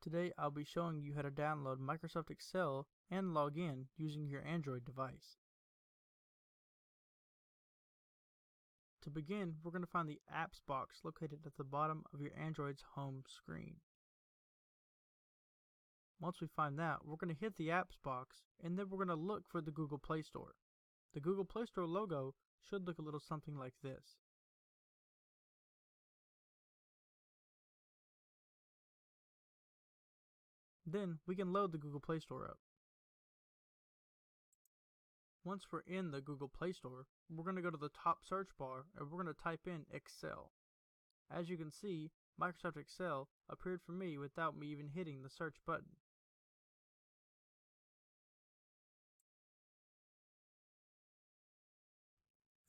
Today I'll be showing you how to download Microsoft Excel and log in using your Android device. To begin, we're going to find the Apps box located at the bottom of your Android's home screen. Once we find that, we're going to hit the Apps box and then we're going to look for the Google Play Store. The Google Play Store logo should look a little something like this. Then we can load the Google Play Store up. Once we're in the Google Play Store, we're going to go to the top search bar and we're going to type in Excel. As you can see, Microsoft Excel appeared for me without me even hitting the search button.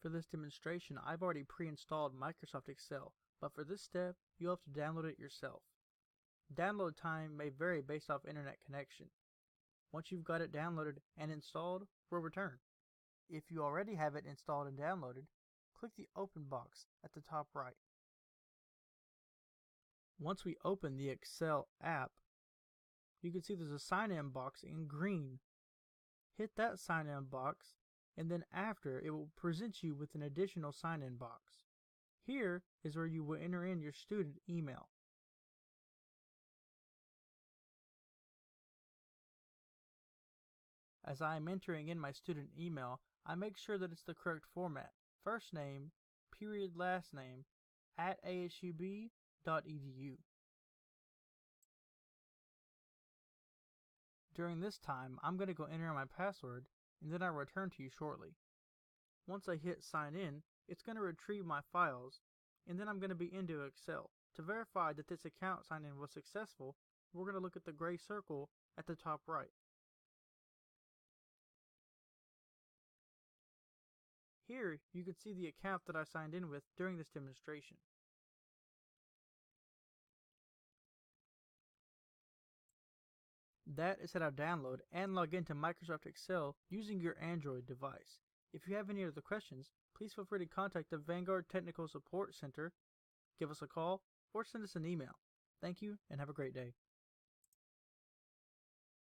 For this demonstration, I've already pre-installed Microsoft Excel, but for this step, you'll have to download it yourself. Download time may vary based off internet connection. Once you've got it downloaded and installed, we'll return. If you already have it installed and downloaded, click the Open box at the top right. Once we open the Excel app, you can see there's a sign-in box in green. Hit that sign-in box, and then after it will present you with an additional sign-in box. Here is where you will enter in your student email. As I am entering in my student email, I make sure that it's the correct format. First name, period last name, @asub.edu. During this time, I'm going to go enter my password, and then I'll return to you shortly. Once I hit sign in, it's going to retrieve my files, and then I'm going to be into Excel. To verify that this account sign in was successful, we're going to look at the gray circle at the top right. Here, you can see the account that I signed in with during this demonstration. That is how to download and log into Microsoft Excel using your Android device. If you have any other questions, please feel free to contact the Vanguard Technical Support Center, give us a call, or send us an email. Thank you and have a great day.